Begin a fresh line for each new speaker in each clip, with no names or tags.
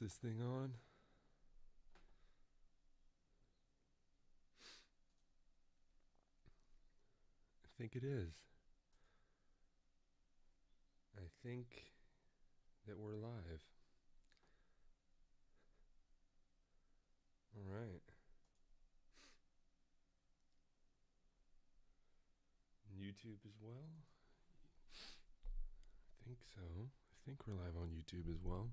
This thing on? I think it is. I think that we're live. All right. YouTube as well? I think so. I think we're live on YouTube as well.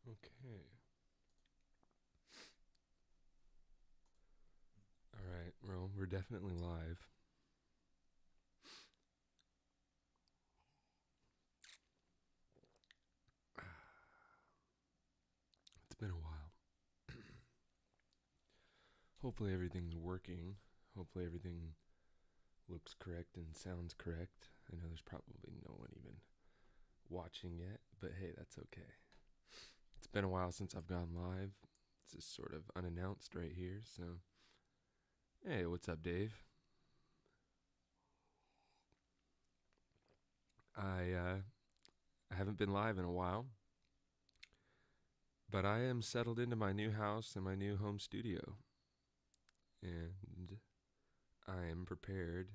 Okay. All right, well, we're definitely live. It's been a while. Hopefully everything's working. Hopefully everything looks correct and sounds correct. I know there's probably no one even watching yet, but hey, that's okay. It's been a while since I've gone live. This is sort of unannounced right here, so hey, what's up, Dave? I haven't been live in a while, but I am settled into my new house and my new home studio, and I am prepared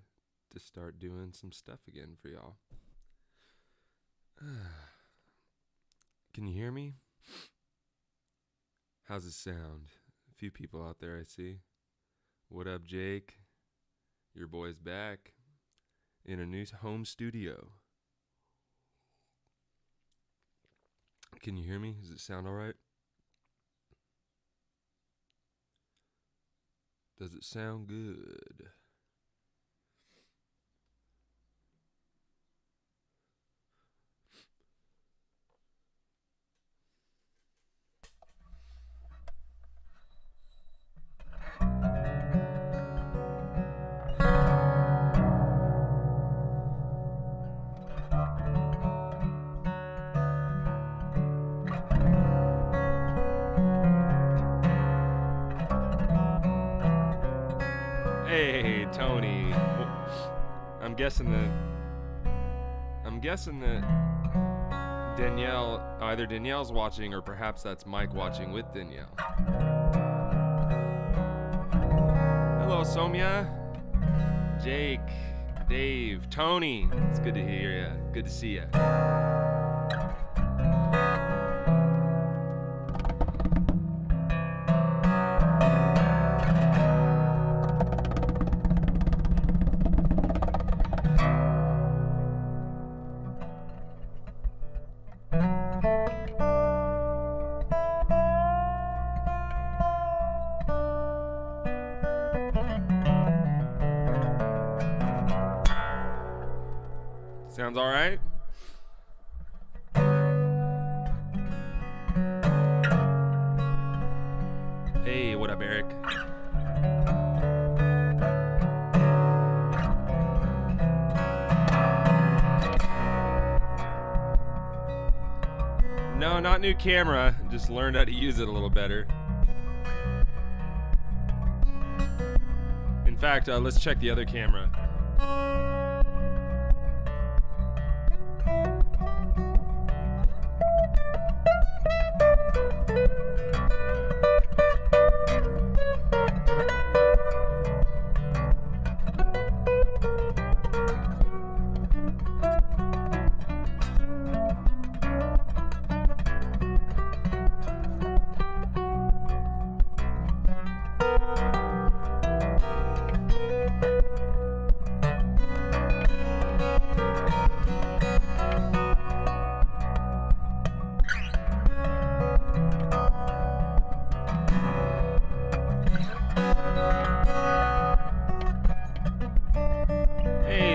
to start doing some stuff again for y'all. Can you hear me? How's it sound? A few people out there I see. What up, Jake? Your boy's back in a new home studio. Can you hear me? Does it sound all right? Does it sound good? Hey, Tony. I'm guessing that Danielle, either Danielle's watching or perhaps that's Mike watching with Danielle. Hello, Somya, Jake, Dave, Tony. It's good to hear ya. Good to see ya. Sounds all right? Hey, what up, Eric? No, not new camera. Just learned how to use it a little better. In fact, let's check the other camera.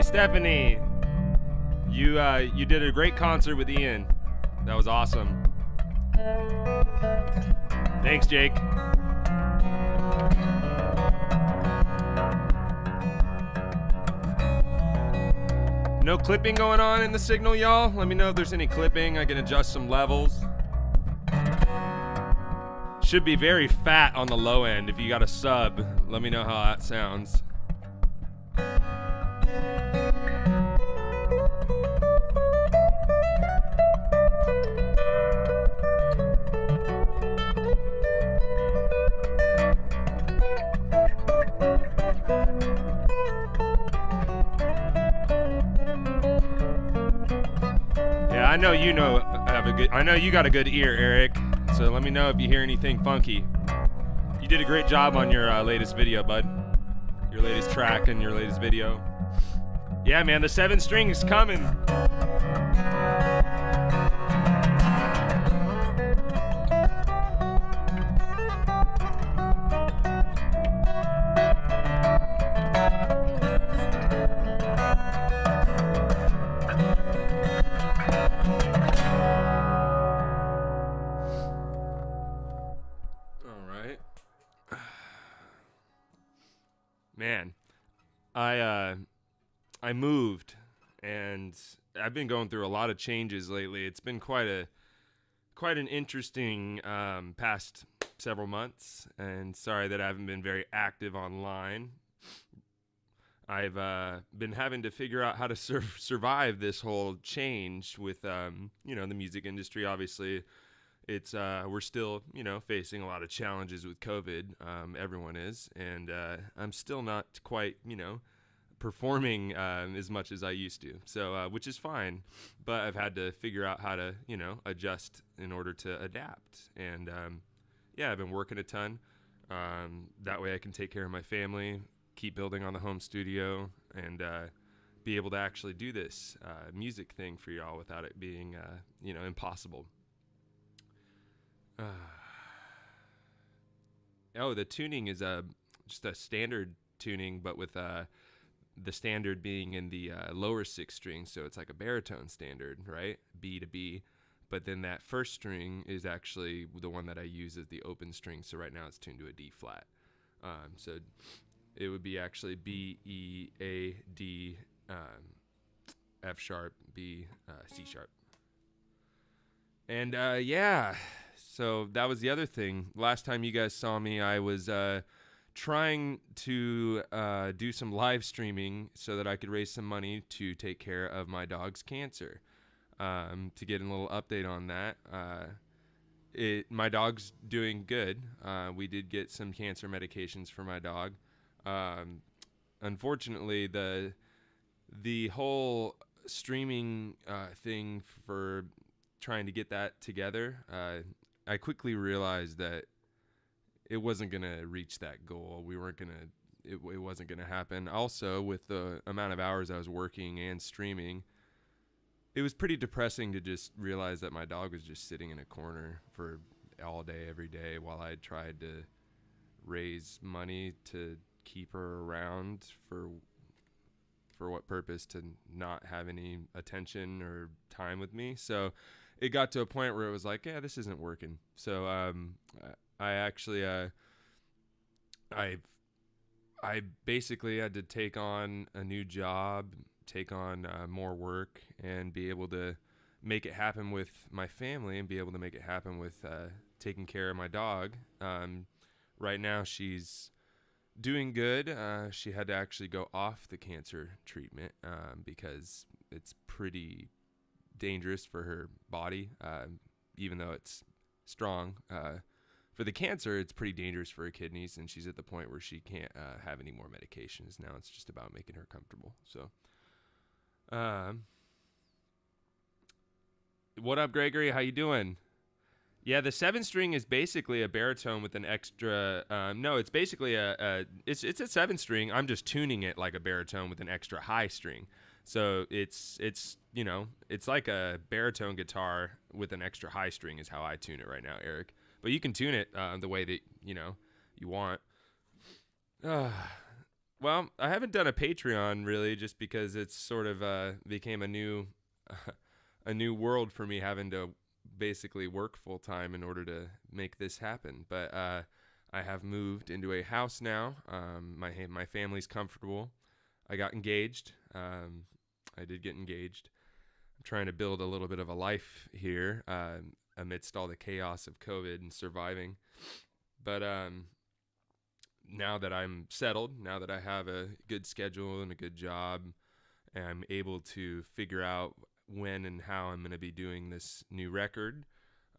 Stephanie, you did a great concert with Ian. That was awesome. Thanks, Jake. No clipping going on in the signal, y'all? Let me know if there's any clipping. I can adjust some levels. Should be very fat on the low end. If you got a sub, let me know how that sounds. I know you know I know you got a good ear, Eric. So let me know if you hear anything funky. You did a great job on your latest video, bud. Your latest track and your latest video. Yeah, man, the 7 string is coming. Man, I moved, and I've been going through a lot of changes lately. It's been quite an interesting past several months, and sorry that I haven't been very active online. I've been having to figure out how to survive this whole change with the music industry. Obviously, it's we're still facing a lot of challenges with COVID. Everyone is, and I'm still not quite performing as much as I used to. So which is fine, but I've had to figure out how to adjust in order to adapt. And I've been working a ton. That way I can take care of my family, keep building on the home studio, and be able to actually do this music thing for y'all without it being impossible. The tuning is just a standard tuning, but with the standard being in the lower 6 string, so it's like a baritone standard, right? B to B. But then that first string is actually the one that I use as the open string. So right now it's tuned to a D flat. So it would be actually B, E, A, D, F sharp, B, C sharp. And so that was the other thing. Last time you guys saw me, I was trying to do some live streaming so that I could raise some money to take care of my dog's cancer. To get a little update on that, my dog's doing good. We did get some cancer medications for my dog. Unfortunately, the whole streaming thing for trying to get that together, I quickly realized that it wasn't going to reach that goal. We weren't going to, it wasn't going to happen. Also, with the amount of hours I was working and streaming, it was pretty depressing to just realize that my dog was just sitting in a corner for all day, every day, while I tried to raise money to keep her around. For what purpose? To not have any attention or time with me. So it got to a point where it was like, yeah, this isn't working. So I actually I basically had to take on a new job, take on more work, and be able to make it happen with my family, and be able to make it happen with taking care of my dog. Right now she's doing good. She had to actually go off the cancer treatment because it's pretty dangerous for her body, even though it's strong. For the cancer, it's pretty dangerous for her kidneys, and she's at the point where she can't have any more medications. Now it's just about making her comfortable. So, what up, Gregory? How you doing? Yeah, the 7 string is basically a baritone with an extra. No, it's basically it's a 7 string. I'm just tuning it like a baritone with an extra high string. So it's like a baritone guitar with an extra high string is how I tune it right now, Eric. But you can tune it the way that you want. Well, I haven't done a Patreon really, just because it's sort of became a new world for me, having to basically work full time in order to make this happen. But I have moved into a house now. My family's comfortable. I got engaged. I did get engaged. I'm trying to build a little bit of a life here amidst all the chaos of COVID and surviving. But now that I'm settled, now that I have a good schedule and a good job, and I'm able to figure out when and how I'm going to be doing this new record.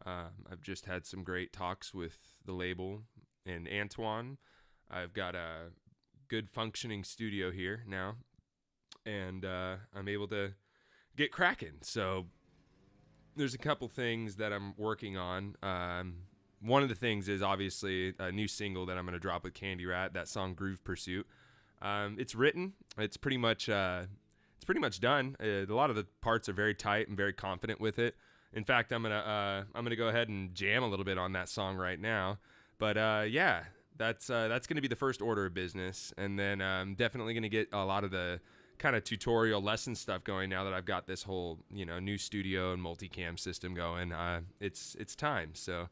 I've just had some great talks with the label and Antoine. I've got a good functioning studio here now, and I'm able to get cracking. So there's a couple things that I'm working on. One of the things is obviously a new single that I'm going to drop with Candy Rat, that song Groove Pursuit. It's written. It's pretty much done. A lot of the parts are very tight and very confident with it. In fact, I'm gonna go ahead and jam a little bit on that song right now. But yeah, that's gonna be the first order of business, and then I'm definitely gonna get a lot of the kind of tutorial lesson stuff going now that I've got this whole new studio and multicam system going. It's time. So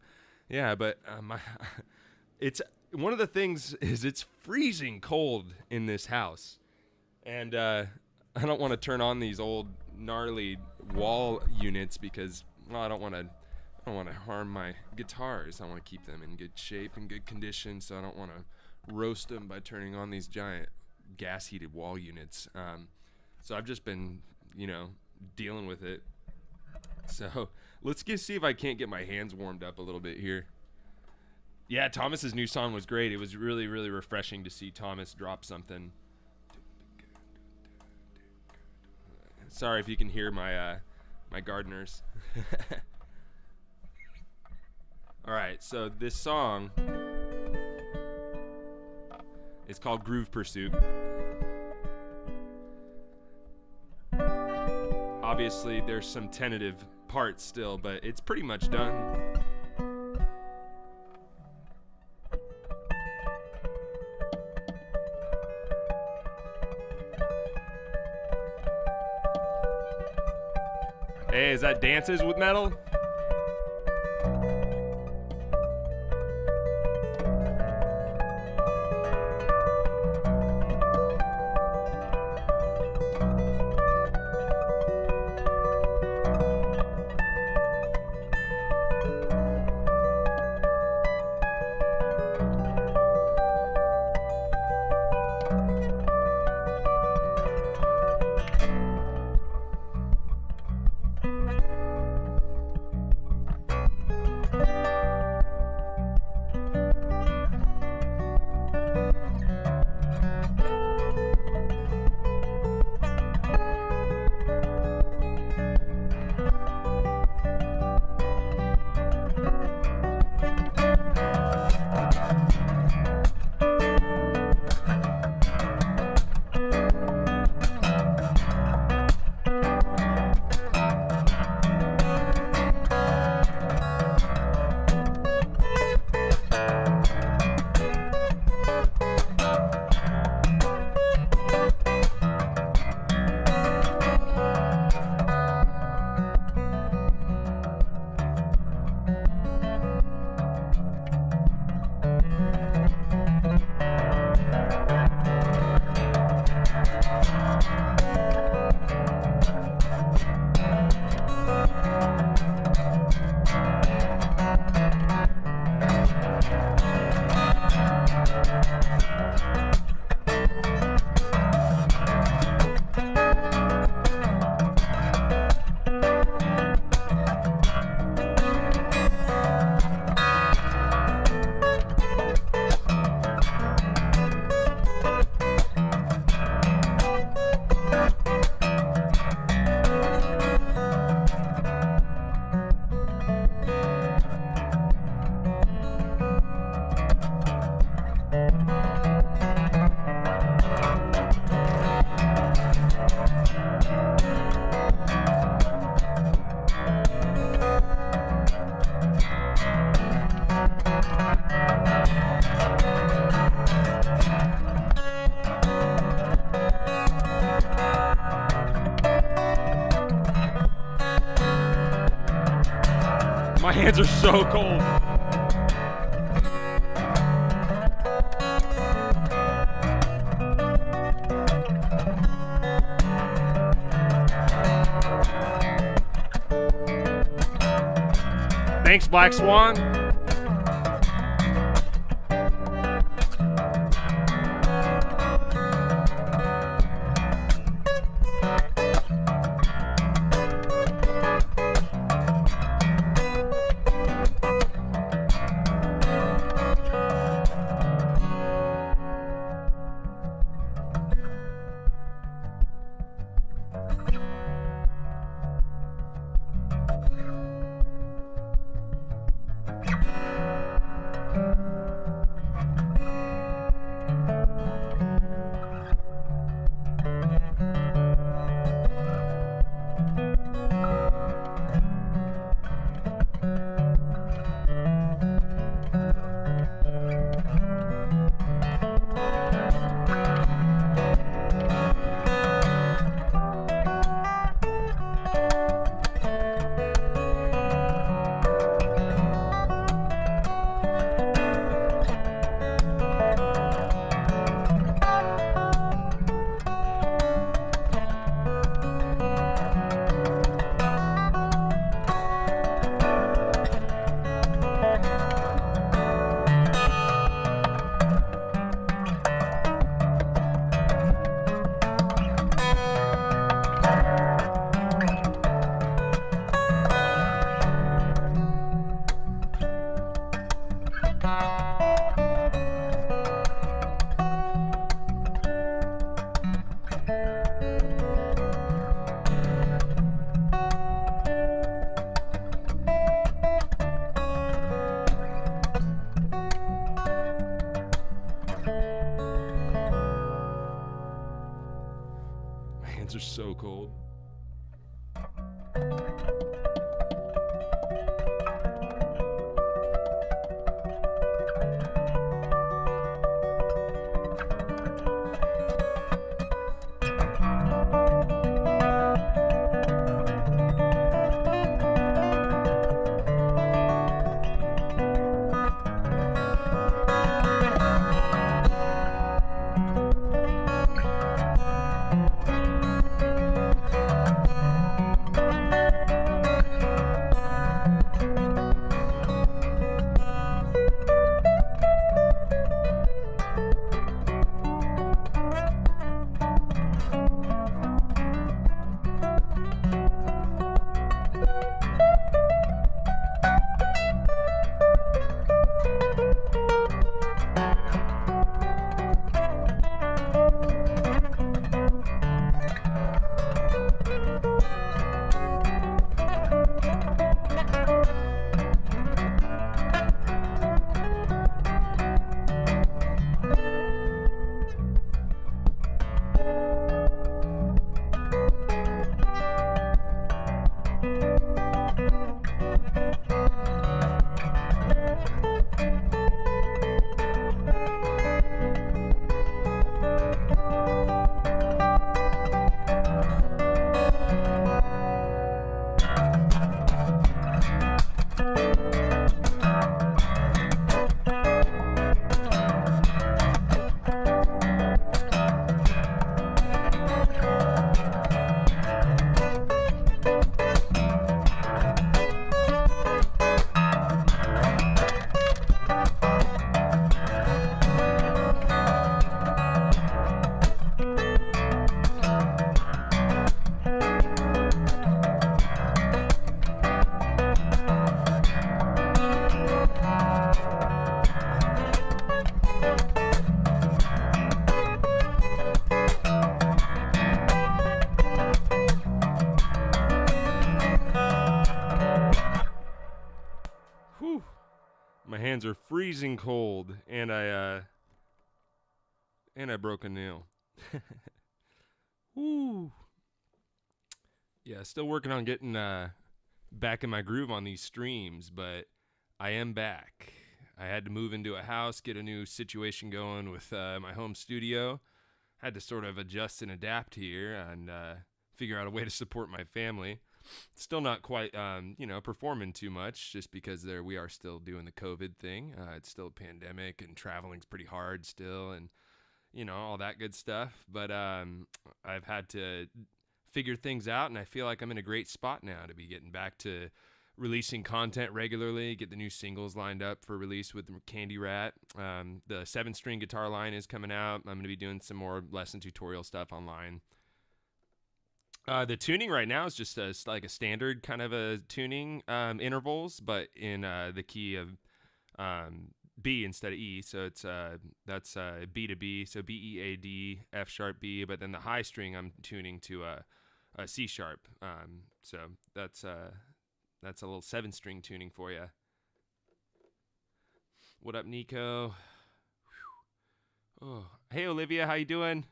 yeah, but it's one of the things is it's freezing cold in this house, and I don't want to turn on these old gnarly wall units because I don't want to harm my guitars. I want to keep them in good shape and good condition, so I don't want to roast them by turning on these giant gas heated wall units. So I've just been dealing with it. So let's see if I can't get my hands warmed up a little bit here. Yeah, Thomas's new song was great. It was really, really refreshing to see Thomas drop something. Sorry if you can hear my my gardeners. All right, so this song is called Groove Pursuit. Obviously, there's some tentative parts still, but it's pretty much done. Hey, is that Dances with Metal? My hands are so cold. Thanks, Black Swan. so cold. Whew. My hands are freezing cold, and I broke a nail. Woo. Yeah, still working on getting back in my groove on these streams, but I am back. I had to move into a house, get a new situation going with my home studio. Had to sort of adjust and adapt here and figure out a way to support my family. Still not quite, performing too much just because we are still doing the COVID thing. It's still a pandemic and traveling's pretty hard still and, all that good stuff. But I've had to figure things out, and I feel like I'm in a great spot now to be getting back to releasing content regularly, get the new singles lined up for release with Candy Rat. The 7-string guitar line is coming out. I'm going to be doing some more lesson tutorial stuff online. The tuning right now is just like a standard kind of a tuning intervals, but in the key of B instead of E. So it's that's B to B, so B, E, A, D, F sharp, B. But then the high string I'm tuning to a C sharp. So that's a little 7-string tuning for you. What up, Nico? Oh, hey Olivia, how you doing?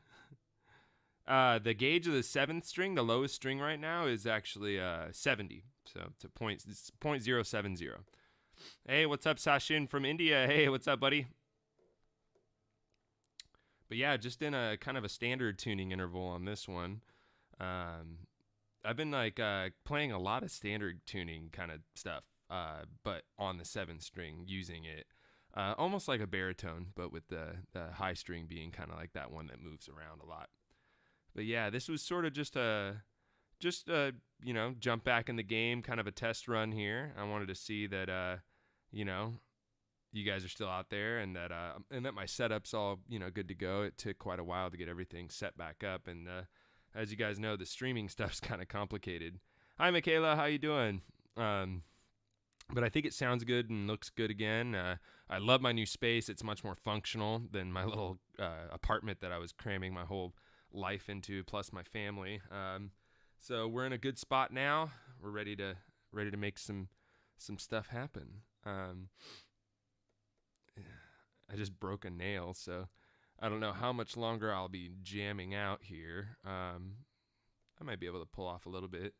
The gauge of the 7th string, the lowest string right now, is actually 70. So it's .070. Hey, what's up, Sashin from India? Hey, what's up, buddy? But yeah, just in a kind of a standard tuning interval on this one. I've been playing a lot of standard tuning kind of stuff, but on the 7th string, using it almost like a baritone, but with the high string being kind of like that one that moves around a lot. But yeah, this was sort of just jump back in the game, kind of a test run here. I wanted to see that, you guys are still out there, and that my setup's all, good to go. It took quite a while to get everything set back up, and as you guys know, the streaming stuff's kind of complicated. Hi, Michaela, how you doing? But I think it sounds good and looks good again. I love my new space. It's much more functional than my little apartment that I was cramming my whole life into, plus my family. So we're in a good spot now. We're ready to make some stuff happen. I just broke a nail, so I don't know how much longer I'll be jamming out here. I might be able to pull off a little bit.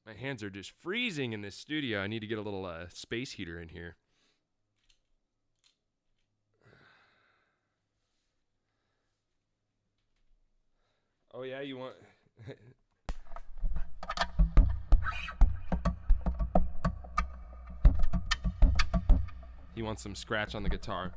My hands are just freezing in this studio. I need to get a little space heater in here. Oh yeah, you want... He wants some scratch on the guitar.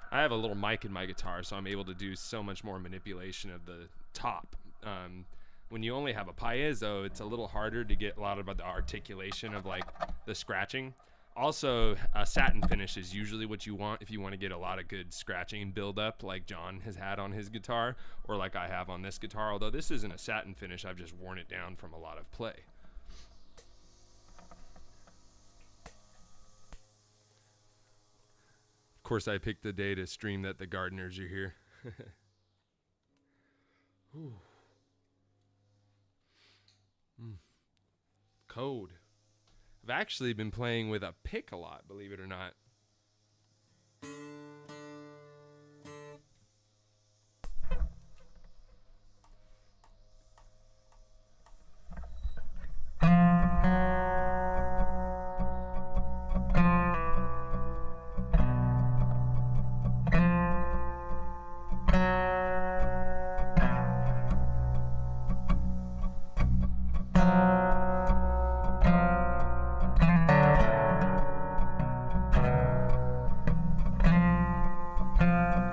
I have a little mic in my guitar, so I'm able to do so much more manipulation of the top. When you only have a piezo, it's a little harder to get a lot of the articulation of like the scratching. Also, a satin finish is usually what you want if you want to get a lot of good scratching build up like John has had on his guitar, or like I have on this guitar. Although this isn't a satin finish, I've just worn it down from a lot of play. Of course, I picked the day to stream that the gardeners are here. Code. I've actually been playing with a pick a lot, believe it or not.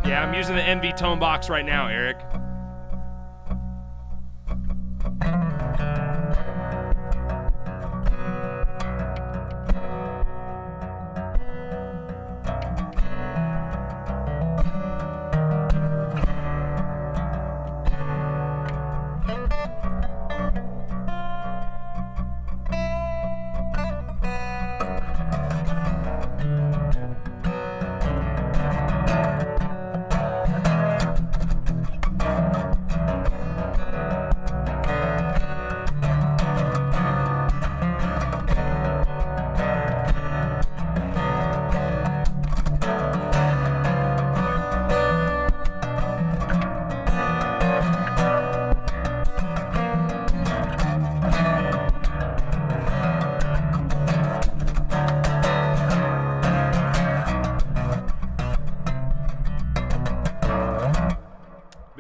Yeah, I'm using the MV Tone Box right now, Eric.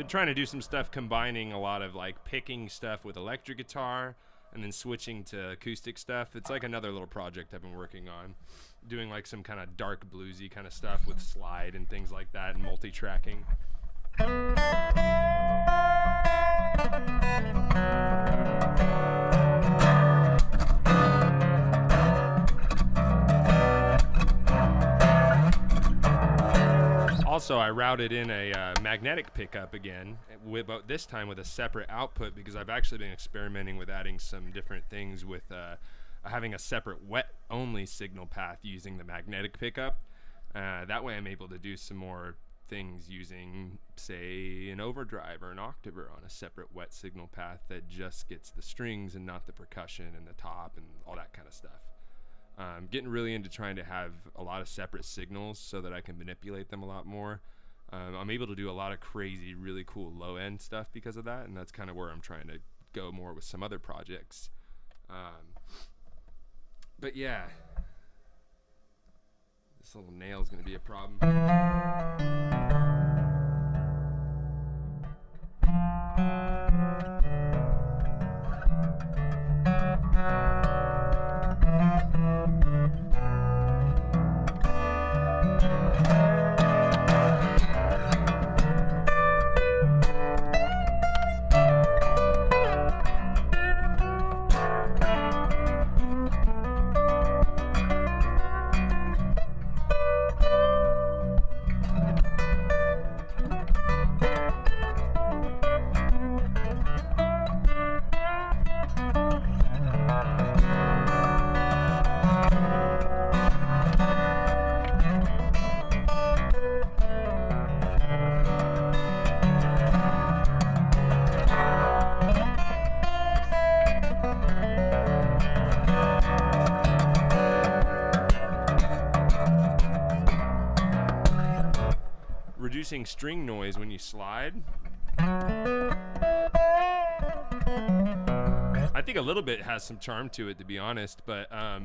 Trying to do some stuff combining a lot of like picking stuff with electric guitar and then switching to acoustic stuff. It's like another little project I've been working on, doing like some kind of dark bluesy kind of stuff with slide and things like that and multi-tracking. Also, I routed in a magnetic pickup again, but this time with a separate output because I've actually been experimenting with adding some different things with having a separate wet-only signal path using the magnetic pickup. That way I'm able to do some more things using, say, an overdrive or an octaver on a separate wet signal path that just gets the strings and not the percussion and the top and all that kind of stuff. Getting really into trying to have a lot of separate signals so that I can manipulate them a lot more. I'm able to do a lot of crazy, really cool low-end stuff because of that, and that's kind of where I'm trying to go more with some other projects. But yeah, this little nail is going to be a problem. reducing string noise when you slide. I think a little bit has some charm to it, to be honest, but I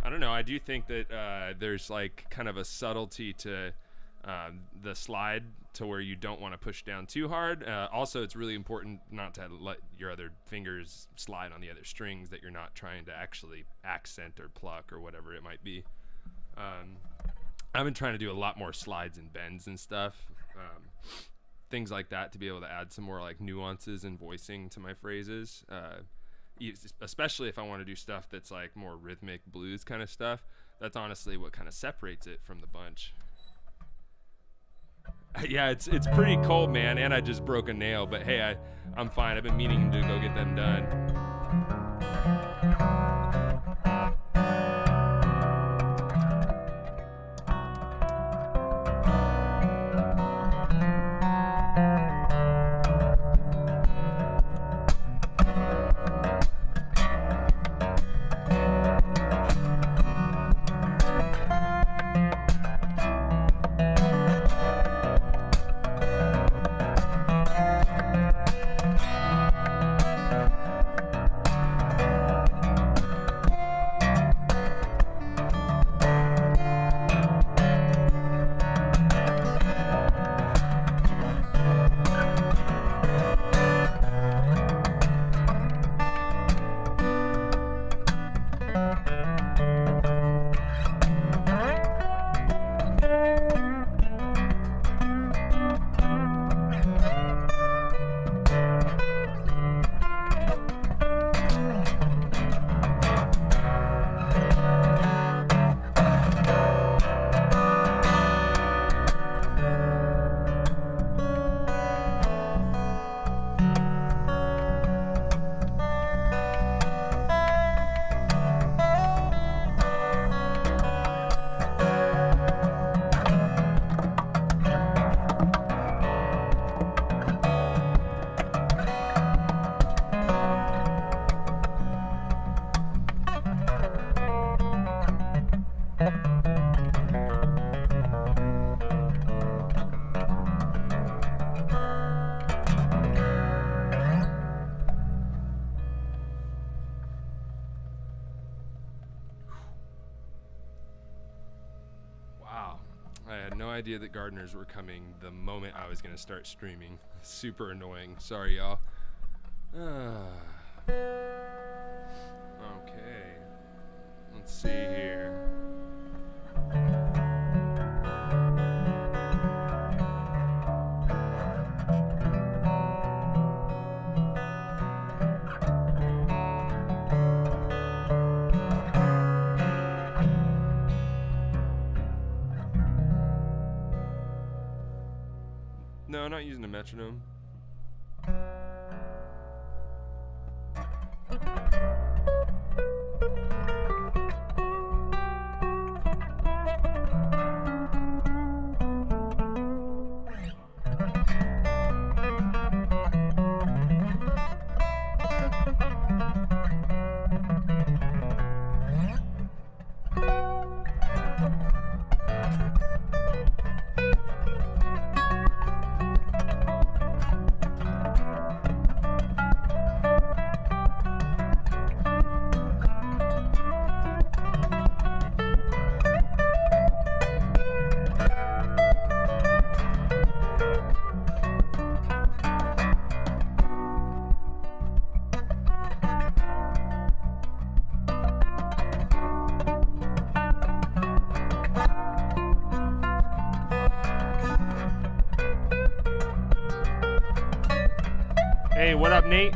don't know. I do think that there's like kind of a subtlety to the slide to where you don't want to push down too hard. Also, it's really important not to let your other fingers slide on the other strings that you're not trying to actually accent or pluck or whatever it might be. I've been trying to do a lot more slides and bends and stuff, things like that, to be able to add some more like nuances and voicing to my phrases, especially if I want to do stuff that's like more rhythmic blues kind of stuff. That's honestly what kind of separates it from the bunch. Yeah, it's pretty cold, man, and I just broke a nail, but hey, I'm fine. I've been meaning to go get them done. Idea that gardeners were coming the moment I was gonna start streaming. Super annoying. Sorry, y'all. Okay. Let's see here. No, I'm not using a metronome. Hey, what up, Nate?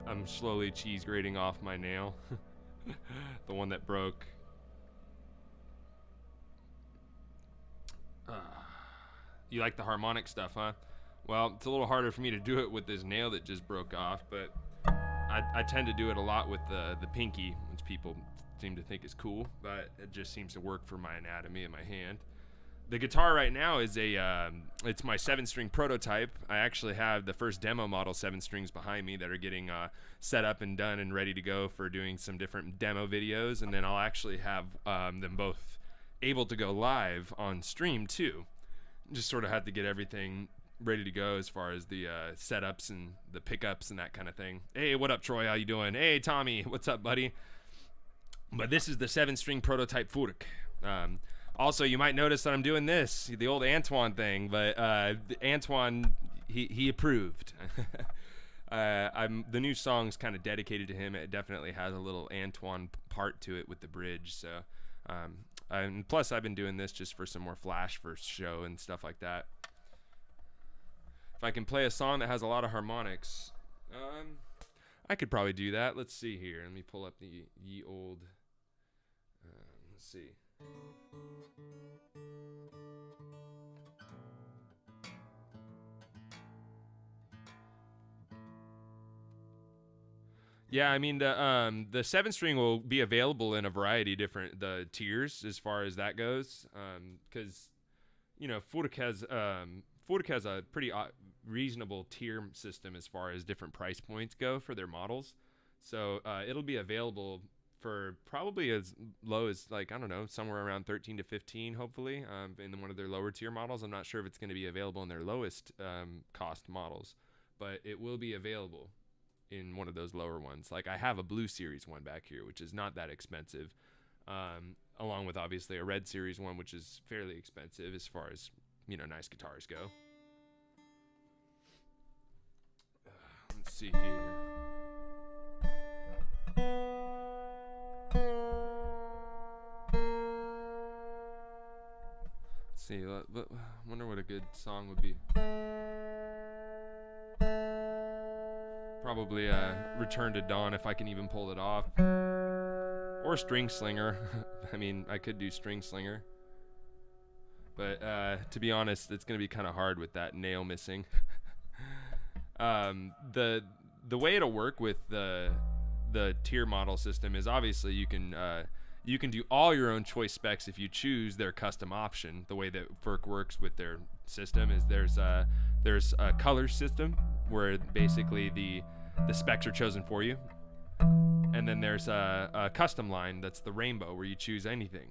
I'm slowly cheese grating off my nail. The one that broke. You like the harmonic stuff, huh? Well, it's a little harder for me to do it with this nail that just broke off, but I tend to do it a lot with the pinky, which people seem to think is cool, but it just seems to work for my anatomy and my hand. The guitar right now is it's my 7-string prototype. I actually have the first demo model 7 strings behind me that are getting set up and done and ready to go for doing some different demo videos, and then I'll actually have them both able to go live on stream too. Just sort of had to get everything ready to go as far as the setups and the pickups and that kind of thing. Hey, what up, Troy? How you doing? Hey, Tommy, what's up, buddy? But this is the 7-string prototype Furk. Also, you might notice that I'm doing this, the old Antoine thing, but Antoine, he approved. The new song's kind of dedicated to him. It definitely has a little Antoine part to it with the bridge. So, and plus, I've been doing this just for some more flash for show and stuff like that. If I can play a song that has a lot of harmonics, I could probably do that. Let's see here. Let me pull up the ye old. Let's see. Yeah, I mean the 7-string will be available in a variety of different tiers as far as that goes, because Furk has a pretty reasonable tier system as far as different price points go for their models. So it'll be available for probably as low as, like, I don't know, somewhere around 13 to 15, hopefully, in one of their lower tier models. I'm not sure if it's going to be available in their lowest cost models, but it will be available in one of those lower ones. Like, I have a Blue Series one back here, which is not that expensive, along with obviously a Red Series one, which is fairly expensive as far as, nice guitars go. Let's see here. See, wonder what a good song would be. Probably Return to Dawn, if I can even pull it off. Or String Slinger. I mean, I could do String Slinger. But to be honest, it's going to be kind of hard with that nail missing. The way it'll work with the tier model system is obviously you can do all your own choice specs if you choose their custom option. The way that Furk works with their system is there's a color system where basically the specs are chosen for you, and then there's a custom line that's the rainbow where you choose anything.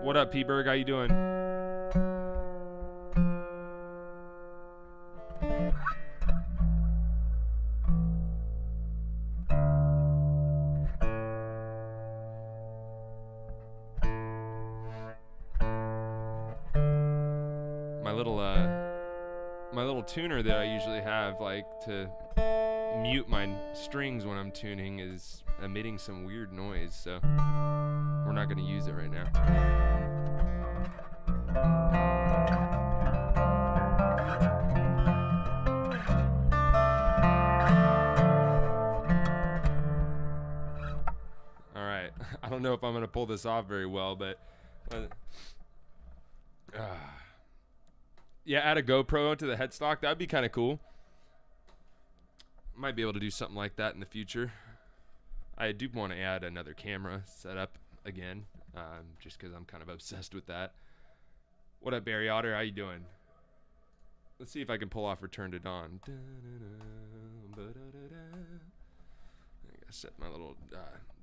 What up, P-Berg? How you doing? My little tuner that I usually have, like, to mute my strings when I'm tuning, is emitting some weird noise, so we're not going to use it right now. All right. I don't know if I'm going to pull this off very well, but yeah, add a GoPro to the headstock. That'd be kind of cool. Might be able to do something like that in the future. I do want to add another camera setup again, just because I'm kind of obsessed with that. What up, Barry Otter? How you doing? Let's see if I can pull off Return to Dawn. I gotta set my little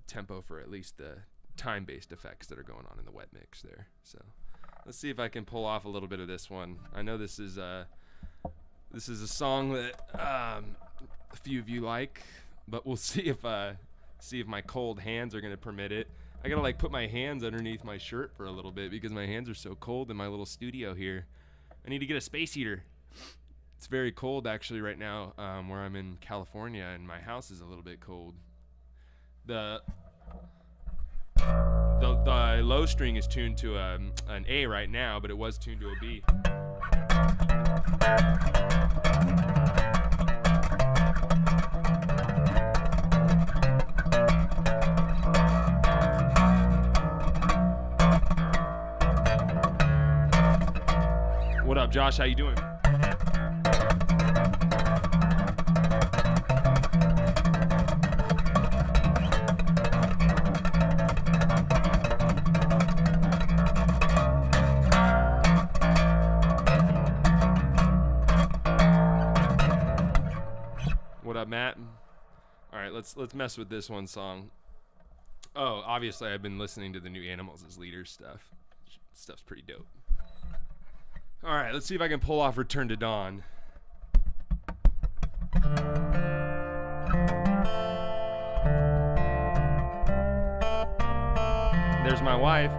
tempo for at least the time-based effects that are going on in the wet mix there. So let's see if I can pull off a little bit of this one. I know this is a song that a few of you like, but we'll see if my cold hands are gonna permit it. I gotta, like, put my hands underneath my shirt for a little bit because my hands are so cold in my little studio here. I need to get a space heater. It's very cold actually right now, where I'm in California, and my house is a little bit cold. The low string is tuned to an A right now, but it was tuned to a B. What up, Josh? How you doing? up, Matt? All right, let's mess with this one song. Oh, obviously I've been listening to the new Animals as Leaders stuff. Stuff's pretty dope. All right, let's see if I can pull off Return to Dawn. There's my wife.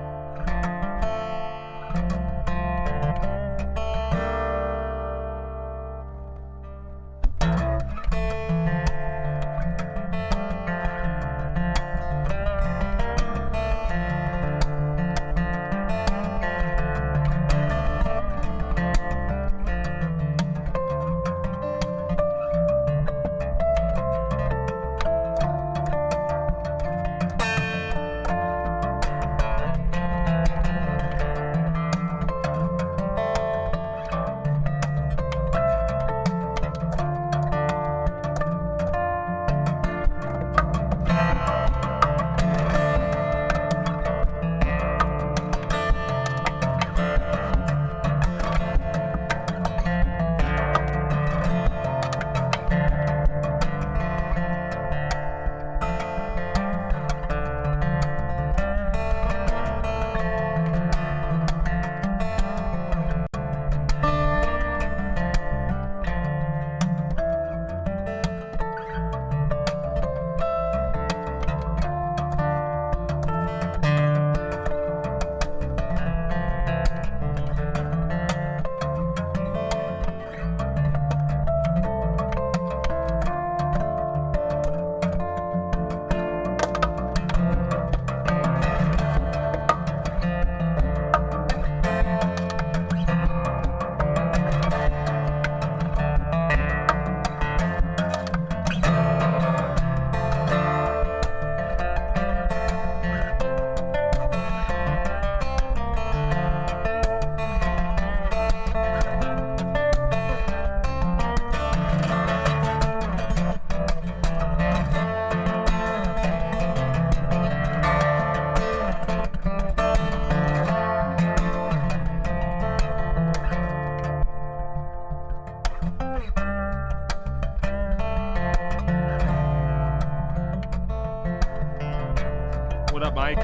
What up, Mike?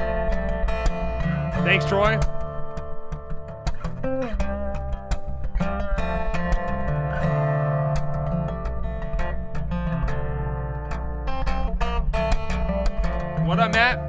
Thanks, Troy. What up, Matt?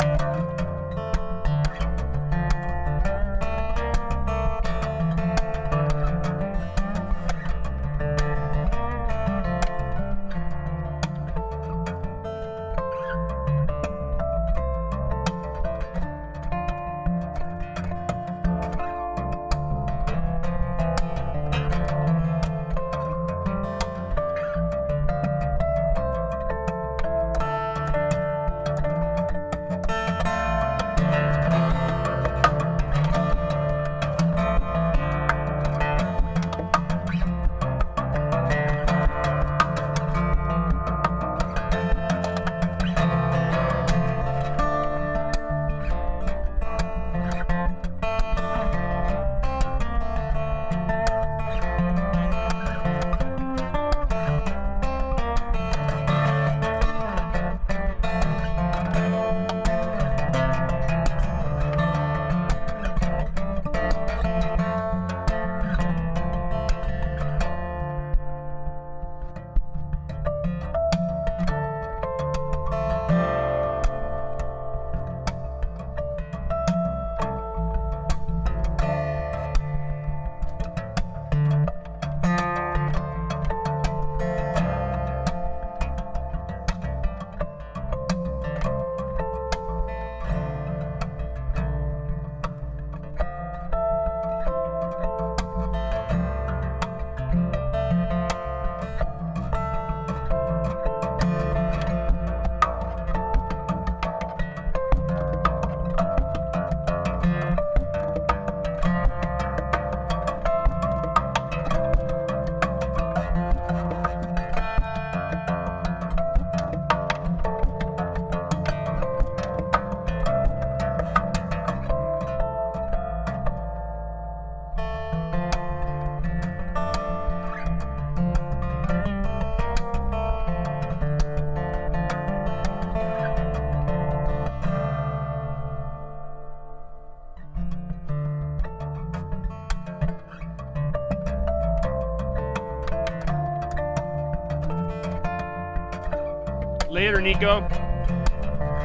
Later, Nico.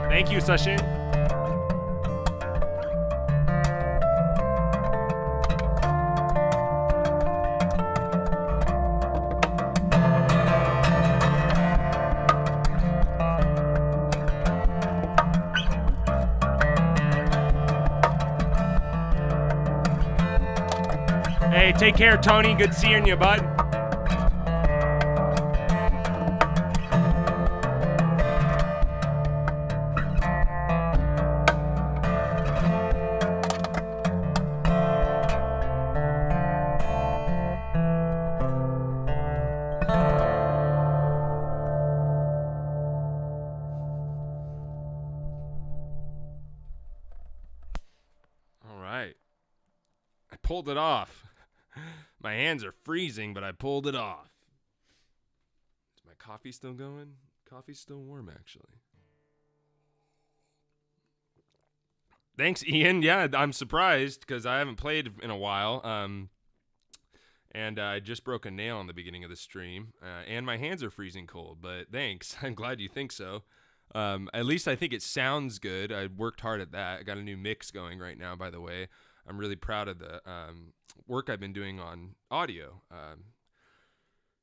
Thank you, Sachin. Hey, take care, Tony. Good seeing you, bud. All right. I pulled it off. My hands are freezing, but I pulled it off. Is my coffee still going? Coffee's still warm, actually. Thanks, Ian. Yeah, I'm surprised because I haven't played in a while. And I just broke a nail in the beginning of the stream. And my hands are freezing cold, but thanks. I'm glad you think so. At least I think it sounds good. I worked hard at that. I got a new mix going right now, by the way. I'm really proud of the work I've been doing on audio.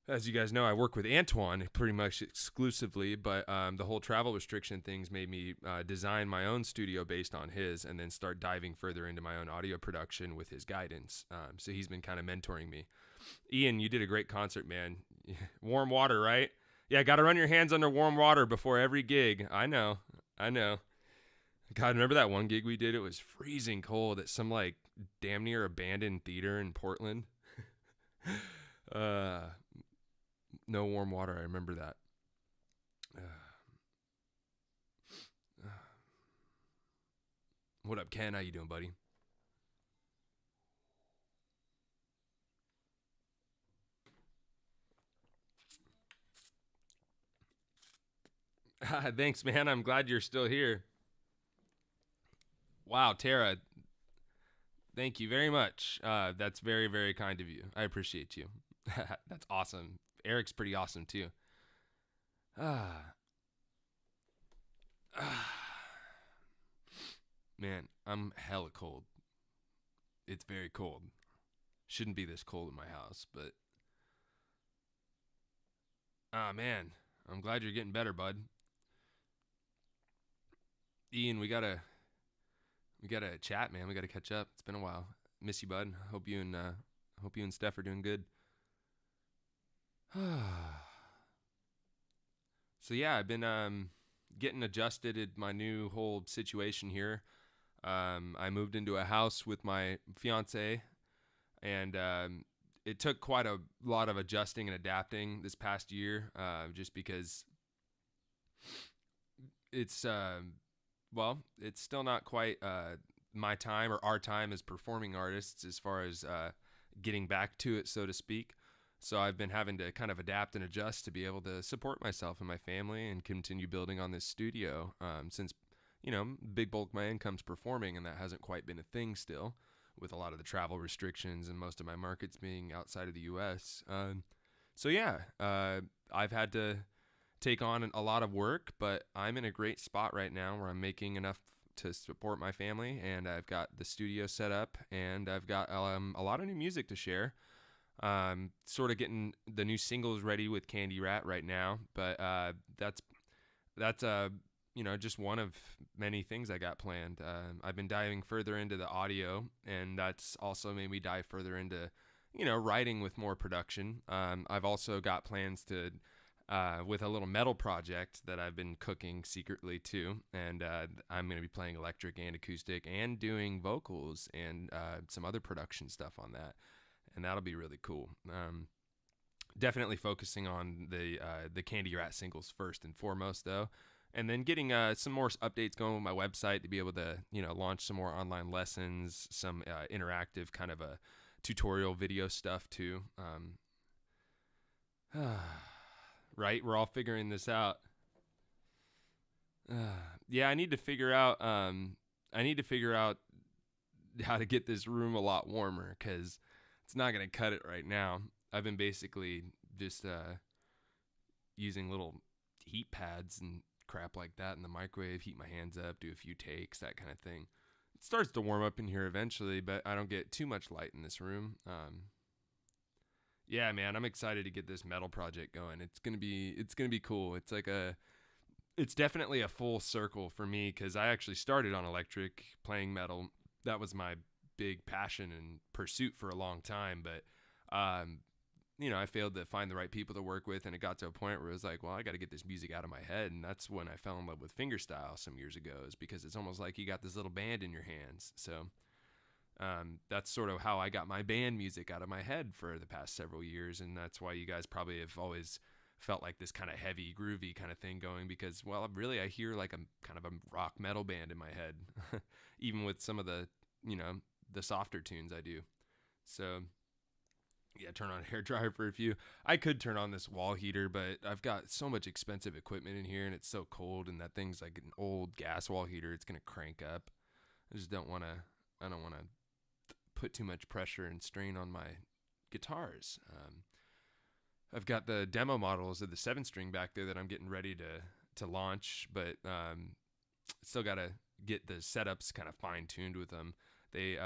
As you guys know, I work with Antoine pretty much exclusively, but the whole travel restriction things made me design my own studio based on his and then start diving further into my own audio production with his guidance. So he's been kind of mentoring me. Ian, you did a great concert, man. Warm water, right? Yeah, got to run your hands under warm water before every gig. I know. God, remember that one gig we did? It was freezing cold at some like damn near abandoned theater in Portland. No warm water. I remember that. What up, Ken? How you doing, buddy? Thanks, man. I'm glad you're still here. Wow, Tara. Thank you very much. That's very, very kind of you. I appreciate you. That's awesome. Eric's pretty awesome, too. Man, I'm hella cold. It's very cold. Shouldn't be this cold in my house, but... man. I'm glad you're getting better, bud. Ian, we gotta chat, man. We gotta catch up. It's been a while. Miss you, bud. Hope you and Steph are doing good. So yeah, I've been getting adjusted to my new whole situation here. I moved into a house with my fiance, and it took quite a lot of adjusting and adapting this past year, just because it's it's still not quite my time or our time as performing artists as far as getting back to it, so to speak. So I've been having to kind of adapt and adjust to be able to support myself and my family and continue building on this studio, since, big bulk of my income's performing, and that hasn't quite been a thing still, with a lot of the travel restrictions and most of my markets being outside of the U.S. I've had to take on a lot of work, but I'm in a great spot right now where I'm making enough to support my family, and I've got the studio set up, and I've got a lot of new music to share. Sort of getting the new singles ready with Candy Rat right now, but that's just one of many things I got planned. I've been diving further into the audio, and that's also made me dive further into writing with more production. I've also got plans to with a little metal project that I've been cooking secretly too, and I'm going to be playing electric and acoustic and doing vocals and some other production stuff on that. And that'll be really cool. Definitely focusing on the Candy Rat singles first and foremost, though, and then getting some more updates going with my website to be able to launch some more online lessons, some interactive kind of a tutorial video stuff too. Right, we're all figuring this out. Yeah, I need to figure out. How to get this room a lot warmer, because it's not going to cut it right now. I've been basically just using little heat pads and crap like that in the microwave, heat my hands up, do a few takes, that kind of thing. It starts to warm up in here eventually, but I don't get too much light in this room. Yeah, man, I'm excited to get this metal project going. It's gonna be cool. It's definitely a full circle for me, because I actually started on electric playing metal. That was my big passion and pursuit for a long time, but I failed to find the right people to work with, and it got to a point where it was like, well, I got to get this music out of my head. And that's when I fell in love with fingerstyle some years ago, is because it's almost like you got this little band in your hands. So that's sort of how I got my band music out of my head for the past several years. And that's why you guys probably have always felt like this kind of heavy, groovy kind of thing going, because, well, really, I hear like a kind of a rock metal band in my head, even with some of the, the softer tunes I do. So yeah, turn on a hair dryer for a few. I could turn on this wall heater, but I've got so much expensive equipment in here, and it's so cold, and that thing's like an old gas wall heater. It's going to crank up. I don't want to put too much pressure and strain on my guitars. I've got the demo models of the 7-string back there that I'm getting ready to launch, but still got to get the setups kind of fine-tuned with them. They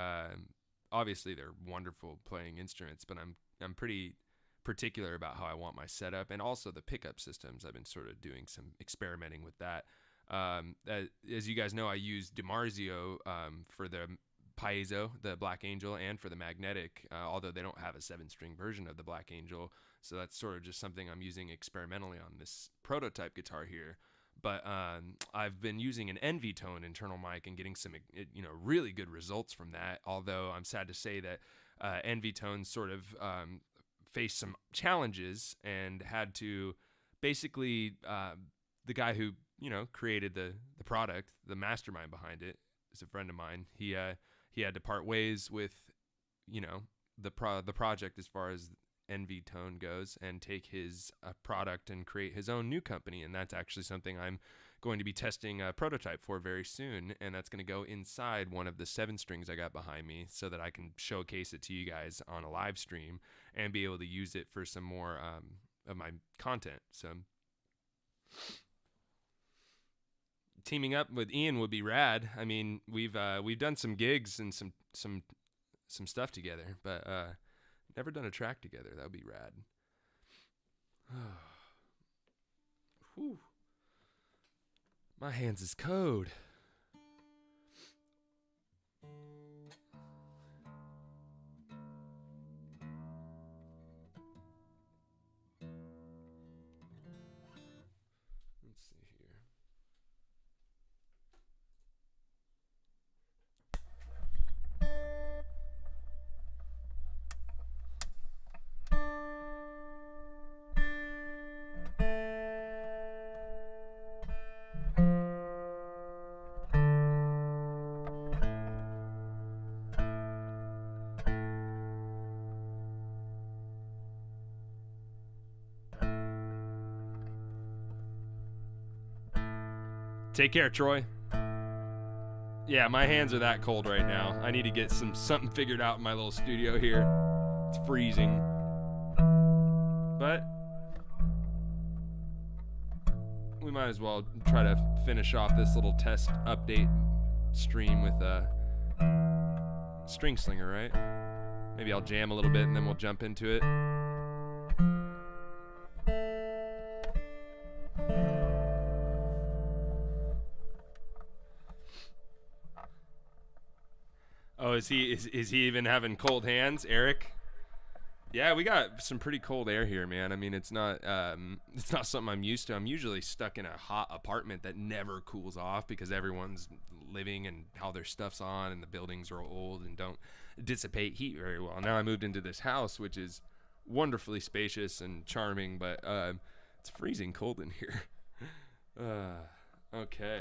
obviously they're wonderful playing instruments, but I'm pretty particular about how I want my setup, and also the pickup systems. I've been sort of doing some experimenting with that. As you guys know, I use DiMarzio for the piezo, the Black Angel, and for the magnetic, although they don't have a 7-string version of the Black Angel. So that's sort of just something I'm using experimentally on this prototype guitar here. But I've been using an Envytone internal mic and getting some, really good results from that. Although I'm sad to say that Envytone sort of faced some challenges and had to basically, the guy who created the product, the mastermind behind it, is a friend of mine. He had to part ways with the project as far as Envytone goes, and take his product and create his own new company. And that's actually something I'm going to be testing a prototype for very soon, and that's going to go inside one of the 7-strings I got behind me, so that I can showcase it to you guys on a live stream and be able to use it for some more of my content. So teaming up with Ian would be rad. I mean, we've done some gigs and some stuff together, but never done a track together. That would be rad. Whew. My hands is code. Let's see here. Take care, Troy. Yeah, my hands are that cold right now. I need to get something figured out in my little studio here. It's freezing. But we might as well try to finish off this little test update stream with a String Slinger, right? Maybe I'll jam a little bit and then we'll jump into it. Oh, is he even having cold hands, Eric? Yeah, we got some pretty cold air here, man. I mean, it's not something I'm used to. I'm usually stuck in a hot apartment that never cools off because everyone's living and how their stuff's on, and the buildings are old and don't dissipate heat very well. Now I moved into this house, which is wonderfully spacious and charming, but it's freezing cold in here. Okay.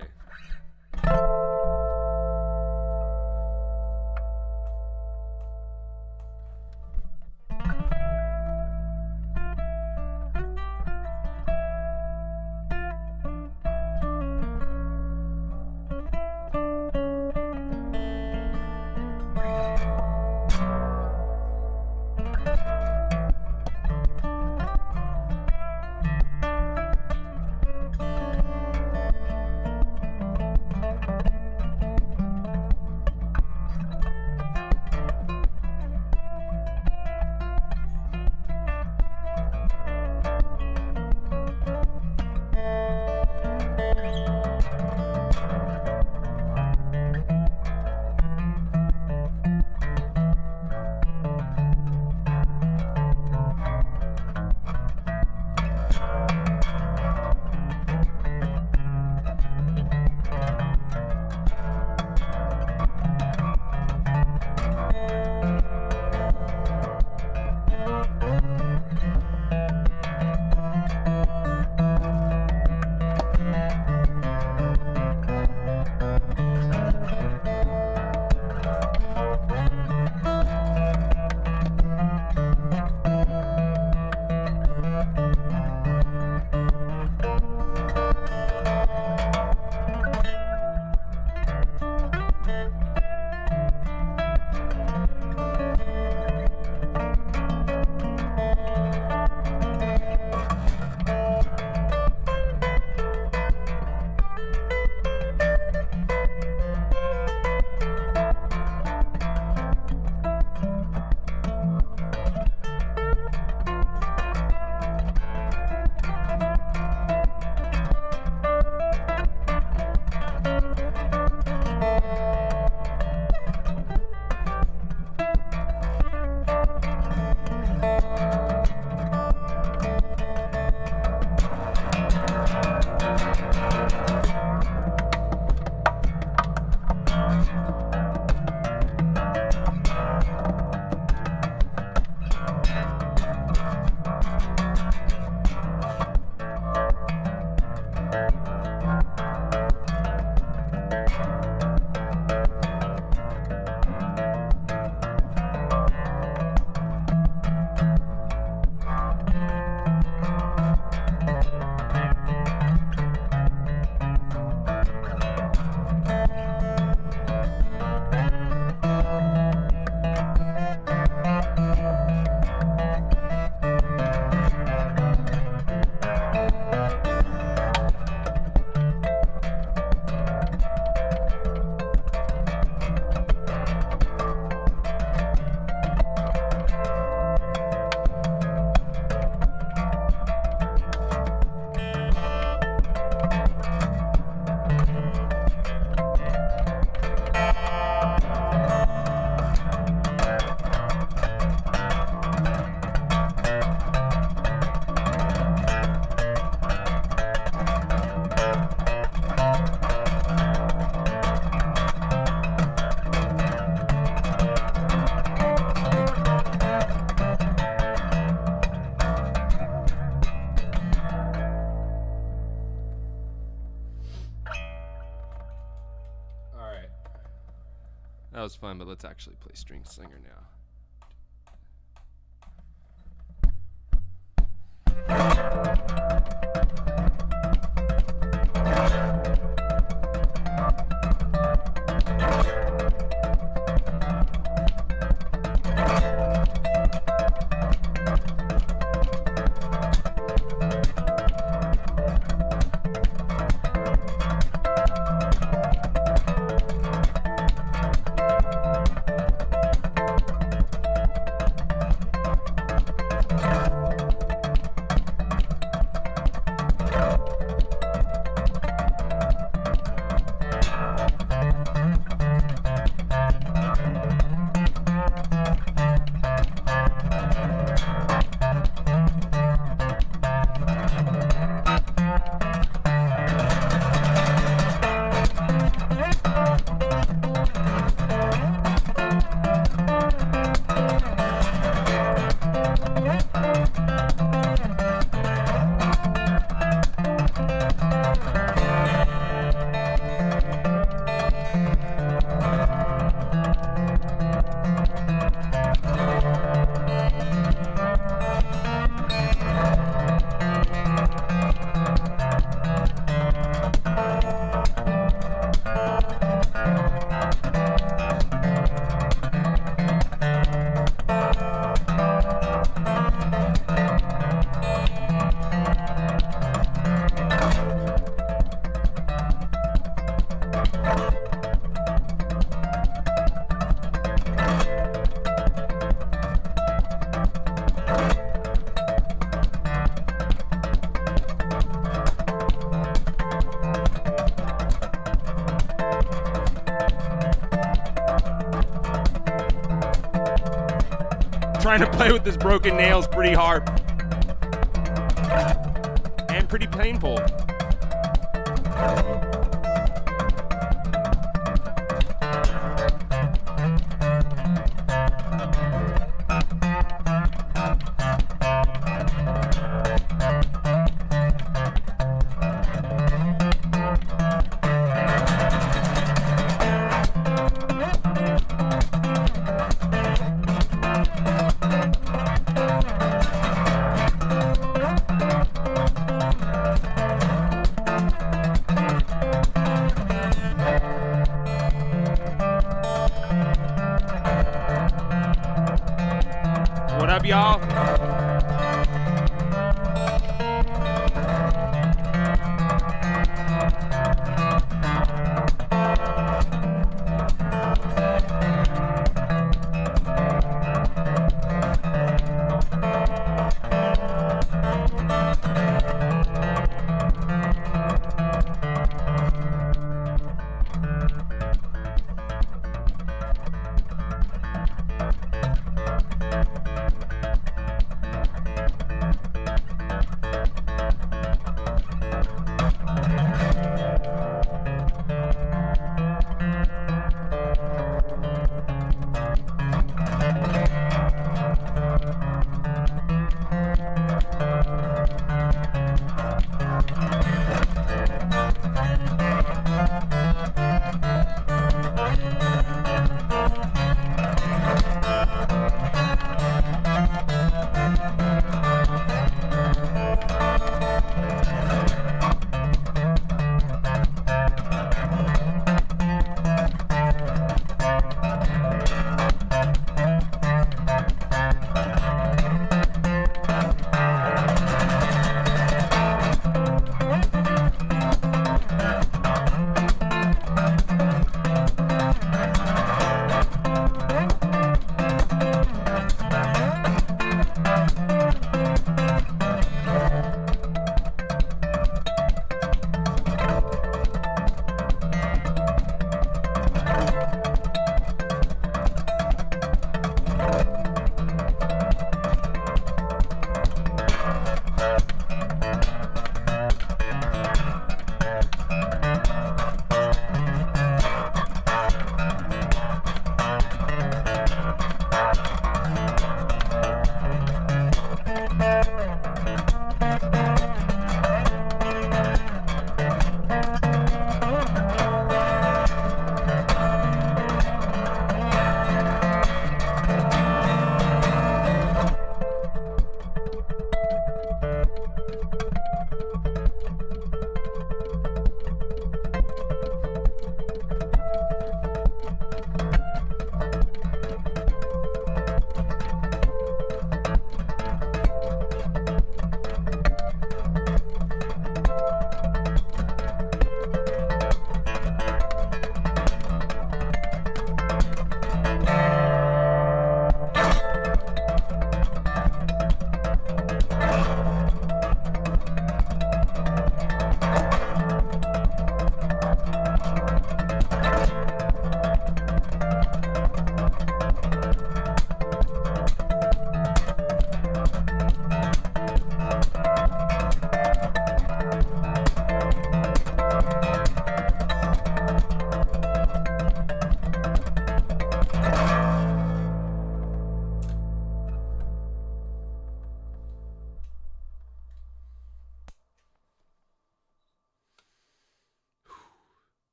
was fun, but let's actually play String Slinger now. Trying to play with this broken nails pretty hard and pretty painful. What up, y'all?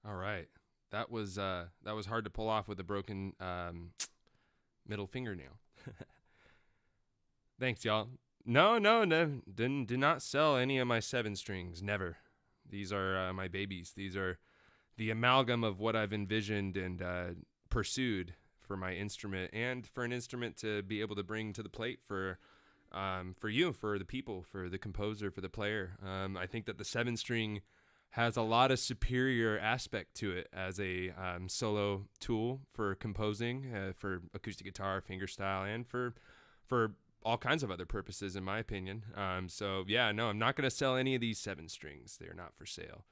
All right. That was hard to pull off with a broken middle fingernail. Thanks, y'all. No, no, no. Did not sell any of my 7 strings. Never. These are my babies. These are the amalgam of what I've envisioned and pursued for my instrument, and for an instrument to be able to bring to the plate for you, for the people, for the composer, for the player. I think that the 7 string has a lot of superior aspect to it as a solo tool for composing, for acoustic guitar, fingerstyle, and for all kinds of other purposes, in my opinion. So yeah, no, I'm not going to sell any of these 7 strings. They're not for sale.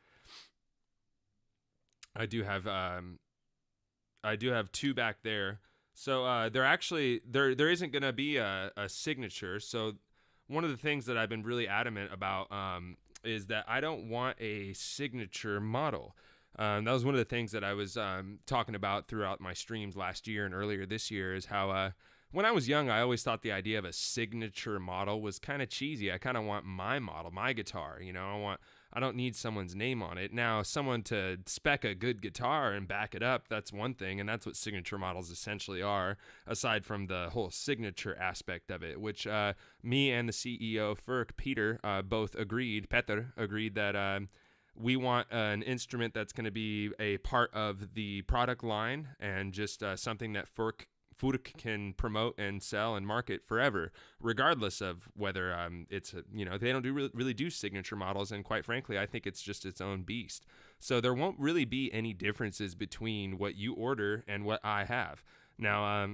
I do have 2 back there. So they're actually there isn't going to be a signature. So one of the things that I've been really adamant about is that I don't want a signature model. That was one of the things that I was talking about throughout my streams last year and earlier this year, is how when I was young, I always thought the idea of a signature model was kind of cheesy. I kind of want my model, my guitar. I don't need someone's name on it. Now, someone to spec a good guitar and back it up, that's one thing, and that's what signature models essentially are, aside from the whole signature aspect of it, which me and the CEO, Ferk, Peter, both agreed, Peter, agreed that we want an instrument that's going to be a part of the product line, and just something that Ferk can promote and sell and market forever, regardless of whether they don't really do signature models. And quite frankly, I think it's just its own beast. So there won't really be any differences between what you order and what I have. Now,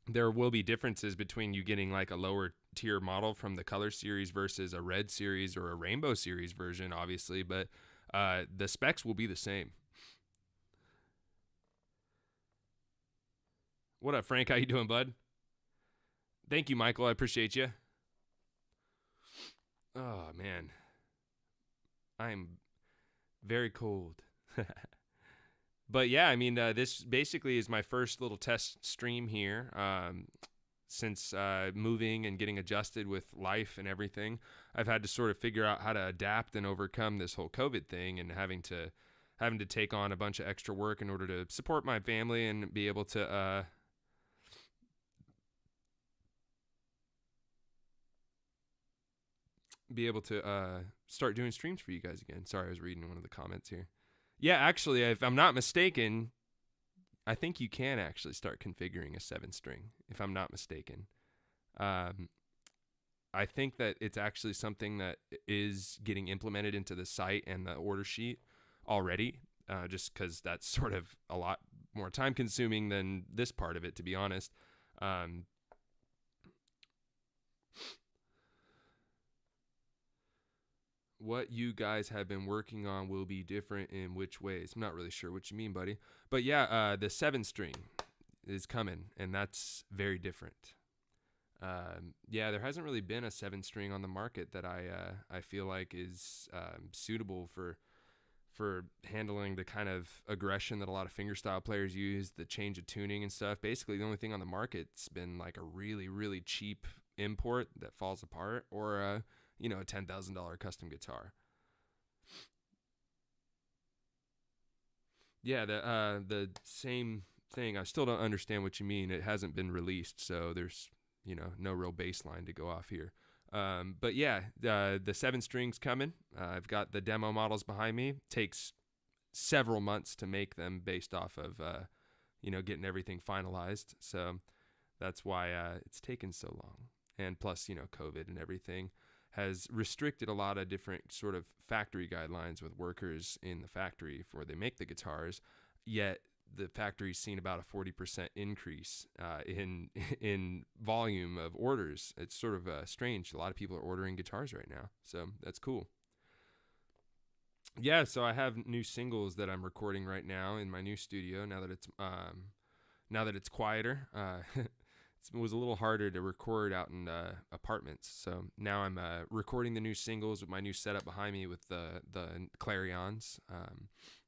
there will be differences between you getting like a lower tier model from the Color Series versus a Red Series or a Rainbow Series version, obviously, but the specs will be the same. What up, Frank? How you doing, bud? Thank you, Michael. I appreciate you. Oh, man. I'm very cold. But yeah, I mean, this basically is my first little test stream here since moving and getting adjusted with life and everything. I've had to sort of figure out how to adapt and overcome this whole COVID thing, and having to take on a bunch of extra work in order to support my family and be able to start doing streams for you guys again. Sorry, I was reading one of the comments here. Yeah, actually, if I'm not mistaken, I think you can actually start configuring a 7 string, if I'm not mistaken. I think that it's actually something that is getting implemented into the site and the order sheet already, just because that's sort of a lot more time consuming than this part of it, to be honest. What you guys have been working on will be different in which ways? I'm not really sure what you mean, buddy. But yeah, the 7 string is coming, and that's very different. Yeah, there hasn't really been a 7 string on the market that I feel like is suitable for handling the kind of aggression that a lot of fingerstyle players use, the change of tuning and stuff. Basically, the only thing on the market's been like a really, really cheap import that falls apart, or a $10,000 custom guitar. Yeah, the same thing. I still don't understand what you mean. It hasn't been released, so there's no real baseline to go off here. But yeah, the 7 strings coming. I've got the demo models behind me. Takes several months to make them, based off of getting everything finalized. So that's why it's taken so long. And plus, COVID and everything has restricted a lot of different sort of factory guidelines with workers in the factory where they make the guitars. Yet the factory's seen about a 40% increase in volume of orders. It's sort of strange. A lot of people are ordering guitars right now, so that's cool. Yeah, so I have new singles that I'm recording right now in my new studio. Now that it's quieter, it was a little harder to record out in apartments. So now I'm recording the new singles with my new setup behind me with the Clarions.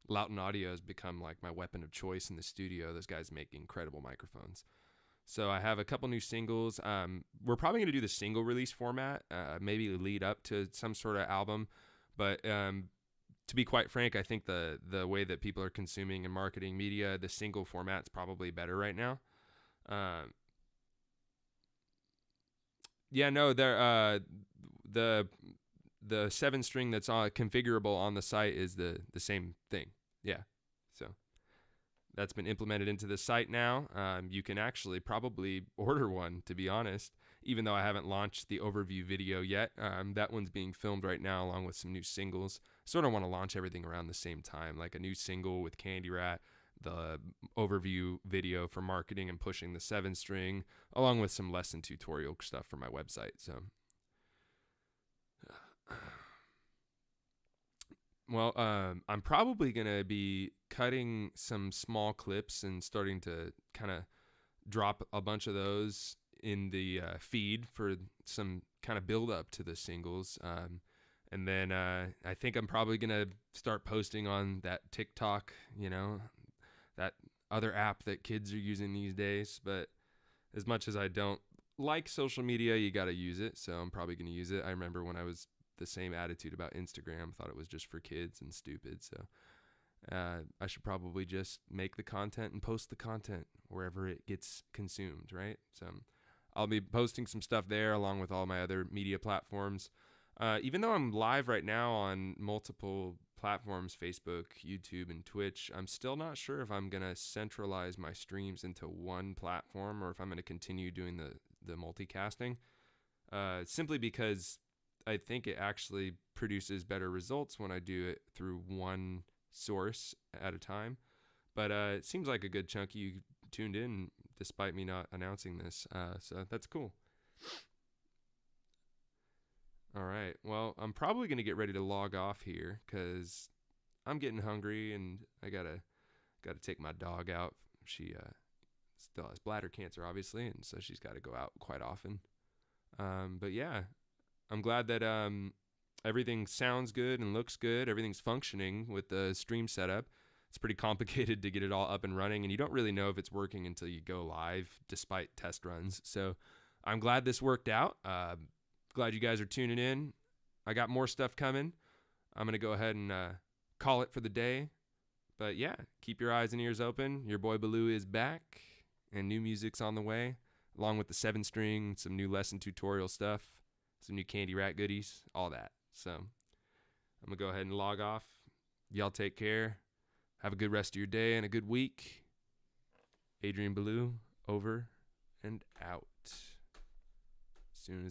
Lauten Audio has become like my weapon of choice in the studio. Those guys make incredible microphones. So I have a couple new singles. We're probably going to do the single release format, maybe lead up to some sort of album. But to be quite frank, I think the way that people are consuming and marketing media, the single format's probably better right now. Um, yeah, no, the the 7 string that's configurable on the site is the same thing. Yeah, so that's been implemented into the site now. You can actually probably order one, to be honest, even though I haven't launched the overview video yet. That one's being filmed right now along with some new singles. Sort of want to launch everything around the same time, like a new single with Candy Rat, the overview video for marketing and pushing the 7 string, along with some lesson tutorial stuff for my website. So, well, I'm probably going to be cutting some small clips and starting to kind of drop a bunch of those in the feed for some kind of build up to the singles. And then I think I'm probably going to start posting on that TikTok, that other app that kids are using these days. But as much as I don't like social media, you got to use it. So I'm probably going to use it. I remember when I was the same attitude about Instagram, thought it was just for kids and stupid. So I should probably just make the content and post the content wherever it gets consumed, right? So I'll be posting some stuff there along with all my other media platforms. Even though I'm live right now on multiple platforms, Facebook, YouTube, and Twitch, I'm still not sure if I'm going to centralize my streams into one platform or if I'm going to continue doing the multicasting. Simply because I think it actually produces better results when I do it through one source at a time. But it seems like a good chunk of you tuned in despite me not announcing this. So that's cool. All right. Well, I'm probably going to get ready to log off here because I'm getting hungry and I gotta take my dog out. She still has bladder cancer, obviously, and so she's got to go out quite often. But yeah, I'm glad that everything sounds good and looks good. Everything's functioning with the stream setup. It's pretty complicated to get it all up and running, and you don't really know if it's working until you go live, despite test runs. So I'm glad this worked out. Glad you guys are tuning in. I got more stuff coming. I'm going to go ahead and call it for the day. But yeah, keep your eyes and ears open. Your boy Baloo is back, and new music's on the way, along with the 7 string, some new lesson tutorial stuff, some new Candy Rat goodies, all that. So I'm going to go ahead and log off. Y'all take care. Have a good rest of your day and a good week. Adrian Baloo, over and out. As soon as